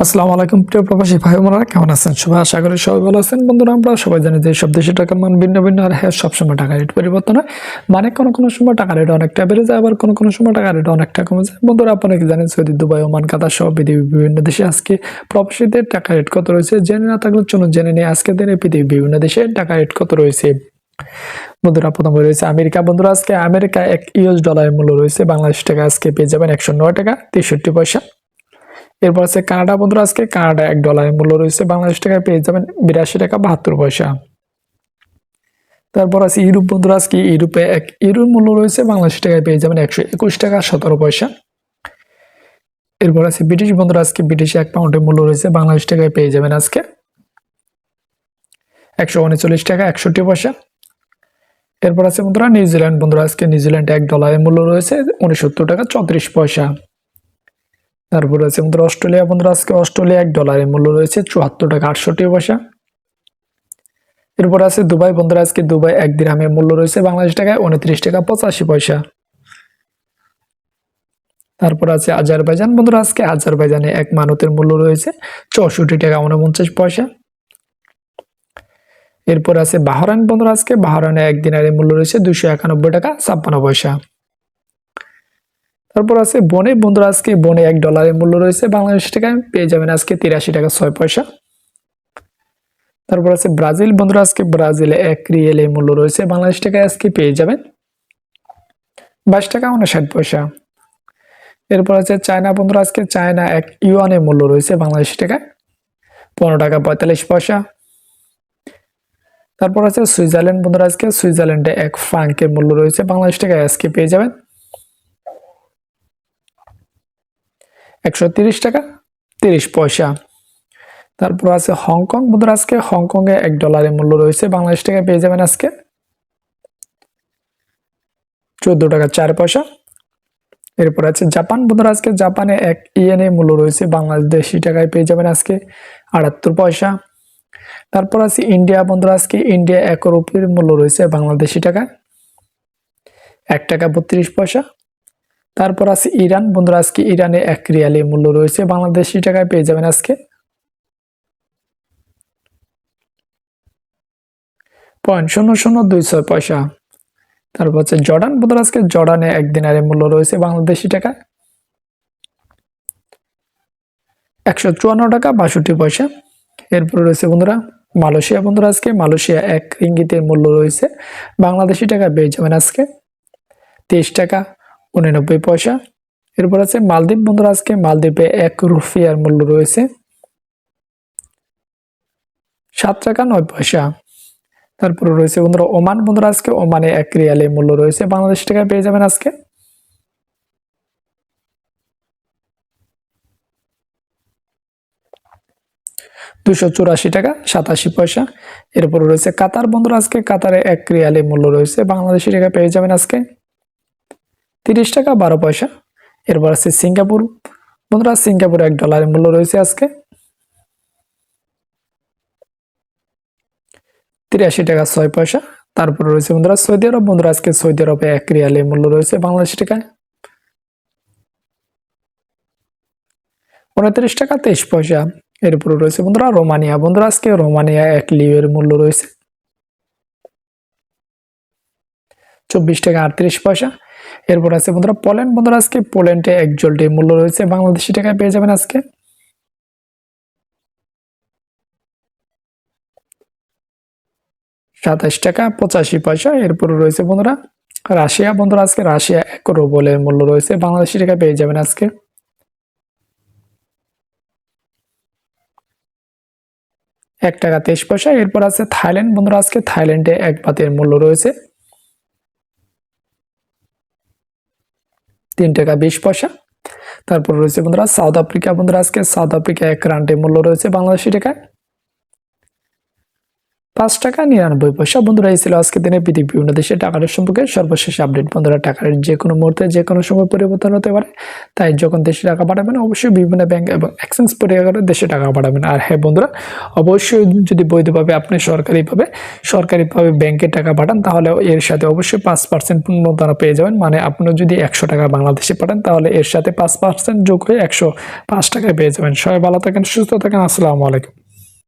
আসসালামু আলাইকুম প্রিয় প্রবাসী ভাই বোনেরা, কেমন আছেন সবাই? আশা করি সবাই ভালো আছেন। বন্ধুরা, আমরা সবাই জানি যে সব দেশের টাকার মান ভিন্ন ভিন্ন, আর হ্যাঁ, সবসময় টাকা রেট পরিবর্তন হয়। মানে কোনো সময় টাকা রেট অনেকটা বেড়ে যায়, আবার কোনো সময় টাকা রেট অনেকটা কমে যায়। বন্ধুরা, আপনারা কি জানেন সৌদি, দুবাই, ওমান, কাতার সহ পৃথিবীর বিভিন্ন দেশে আজকে প্রবাসীদের টাকা রেট কত রয়েছে? জেনে না থাকলে চলুন জেনে নিই আজকের দিনে পৃথিবীর বিভিন্ন দেশে টাকা রেট কত রয়েছে। বন্ধুরা, প্রথমে রয়েছে আমেরিকা। বন্ধুরা, আজকে আমেরিকা এক ইউএস ডলারের মূল্য রয়েছে বাংলাদেশ টাকা আজকে পেয়ে যাবেন 109 টাকা 63 পয়সা। এরপর আছে কানাডা। বন্ধুরা, আজকে কানাডা $1 মূল্য রয়েছে বাংলাদেশ টাকায় পেয়ে যাবেন 82 টাকা 72 পয়সা। তারপর আছে ইউরোপ। বন্ধুরা, আজকে ইউরোপে এক ইউরোর মূল্য রয়েছে বাংলাদেশ টাকায় পেয়ে যাবেন 121 টাকা 17 পয়সা। এরপর আছে ব্রিটিশ। বন্ধুরা, আজকে ব্রিটিশে £1 মূল্য রয়েছে বাংলাদেশ টাকায় পেয়ে যাবেন আজকে 139 টাকা 61 পয়সা। এরপর আছে বন্ধুরা নিউজিল্যান্ড। বন্ধুরা, আজকে নিউজিল্যান্ডে $1 মূল্য রয়েছে 69 টাকা 34 পয়সা। তারপর আছে বন্ধুরা অস্ট্রেলিয়া। বন্ধুরা, আজকে অস্ট্রেলিয়া $1 মূল্য রয়েছে 74 টাকা 68 পয়সা। এরপর আছে দুবাই। বন্ধুরা, আজকে দুবাই এক দিরহামের মূল্য রয়েছে বাংলাদেশ টাকায় 29 টাকা 85 পয়সা। তারপর আছে আজারবাইজান। বন্ধুরা, আজকে আজারবাইজানে এক মানতের মূল্য রয়েছে 64 টাকা 49 পয়সা। এরপর আছে বাহরাইন। বন্ধুরা, আজকে বাহরাইনে এক দিনারের মূল্য রয়েছে 291 টাকা 56 পয়সা। তারপর আছে বনে। বন্ধুরা, আজকে বনে $1 মূল্য রয়েছে বাংলাদেশ টাকায় পেয়ে যাবেন আজকে 83 টাকা 6 পয়সা। তারপর আছে ব্রাজিল। বন্ধুরা, আজকে ব্রাজিলে এক রিয়েলের মূল্য রয়েছে বাংলাদেশ টাকায় আজকে পেয়ে যাবেন 22 টাকা 59 পয়সা। এরপর আছে চায়না। বন্ধুরা, আজকে চায়না এক ইউয়ানের মূল্য রয়েছে বাংলাদেশ টাকায় 15 টাকা 45 পয়সা। তারপর আছে সুইজারল্যান্ড। বন্ধুরা, আজকে সুইজারল্যান্ডে এক ফ্রাঙ্কের মূল্য রয়েছে বাংলাদেশ টাকায় আজকে পেয়ে যাবেন 130 টাকা 30 পয়সা। তারপর আছে হংকং। বন্ধুরা, আজকে হংকং এ $1 মূল্য রয়েছে বাংলাদেশ টাকায় পেয়ে যাবেন আজকে 14 টাকা 4 পয়সা। এরপর আছে জাপান। বন্ধুরা, আজকে জাপানে এক ইয়েনে মূল্য রয়েছে বাংলাদেশি টাকায় পেয়ে যাবেন আজকে 78 পয়সা। তারপর আছে ইন্ডিয়া। বন্ধুরা, আজকে ইন্ডিয়া এক রুপির মূল্য রয়েছে বাংলাদেশি টাকায় 1 টাকা 32 পয়সা। তারপর আছে ইরান। বন্ধুরা, আজকে ইরানে এক রিয়ালের মূল্য রয়েছে বাংলাদেশি টাকায় পেয়ে যাবেন আজকে 0.0026 পয়সা। তারপর হচ্ছে জর্ডান। বন্ধুরা, আজকে জর্ডানে এক দিনারের মূল্য রয়েছে বাংলাদেশি টাকায় 154 টাকা 62 পয়সা। এরপরে রয়েছে বন্ধুরা মালয়েশিয়া। বন্ধুরা, আজকে মালয়েশিয়া এক রিঙ্গিতের মূল্য রয়েছে বাংলাদেশি টাকায় পেয়ে যাবেন আজকে 23 টাকা 89 পয়সা। এরপর আছে মালদ্বীপ। বন্ধুরা, আজকে মালদ্বীপে এক রুপিয়ার মূল্য রয়েছে 7 টাকা 9 পয়সা। তারপরে রয়েছে বন্ধুরা ওমান। বন্ধুরা, আজকে ওমানে এক রিয়ালের মূল্য রয়েছে বাংলাদেশি টাকায় পেয়ে যাবেন আজকে 284 টাকা 87 পয়সা। এরপর রয়েছে কাতার। বন্ধুরা, আজকে কাতারে এক রিয়ালের মূল্য রয়েছে বাংলাদেশি টাকায় পেয়ে যাবেন আজকে 30 টাকা 12 পয়সা। এরপর আছে সিঙ্গাপুর। বন্ধুরা, সিঙ্গাপুরে $1 মূল্য রয়েছে আজকে 83 টাকা 6 পয়সা। তারপর রয়েছে বন্ধুরা সৌদি আরব। বন্ধুরা, আজকে সৌদি আরবে এক রিয়ালের মূল্য রয়েছে বাংলাদেশি টাকায় 29 টাকা 23 পয়সা। এরপর রয়েছে বন্ধুরা রোমানিয়া। বন্ধুরা, আজকে রোমানিয়া এক লিওর মূল্য রয়েছে 24 টাকা 38 পয়সা। এরপর আছে বন্ধুরা পোল্যান্ড। বন্ধুরা, আজকে পোল্যান্ডে এক জোল্টের মূল্য রয়েছে বাংলাদেশি টাকায় পেয়ে যাবেন আজকে 27 টাকা 85 পয়সা। এরপর রয়েছে বন্ধুরা রাশিয়া। বন্ধুরা, আজকে রাশিয়া এক রুবলের মূল্য রয়েছে বাংলাদেশি টাকায় পেয়ে যাবেন আজকে 1 টাকা 23 পয়সা। এরপর আছে থাইল্যান্ড। বন্ধুরা, আজকে থাইল্যান্ডে এক বাতের মূল্য রয়েছে 3 টাকা 20 পয়সা। তারপর রয়েছে বন্ধুরা সাউথ আফ্রিকা। বন্ধুরা, আজকে সাউথ আফ্রিকা এক রান্ডের মূল্য রয়েছে বাংলাদেশি টাকায় 5 টাকা 99 পয়সা। বন্ধুরা, এই ছিল আজকের দিনে পৃথিবীর বিভিন্ন দেশের টাকা রেট সম্পর্কে সর্বশেষ আপডেট। বন্ধুরা, টাকা রেট যে কোনো মুহূর্তে যে কোনো সময় পরিবর্তন হতে পারে, তাই যখন দেশে টাকা পাঠাবেন অবশ্যই বিভিন্ন ব্যাংক এবং এক্সচেঞ্জ পরিষেবা করে দেশে টাকা পাঠাবেন। আর হ্যাঁ বন্ধুরা, অবশ্যই যদি বৈধভাবে আপনি সরকারিভাবে ব্যাংকে টাকা পাঠান, তাহলে এর সাথে অবশ্যই 5% প্রণোদনা পেয়ে যাবেন। মানে আপনি যদি 100 টাকা বাংলাদেশে পাঠান, তাহলে এর সাথে 5% যোগ হয়ে 105 টাকায় পেয়ে যাবেন। সবাই ভালো থাকেন, সুস্থ থাকেন। আসসালামু আলাইকুম।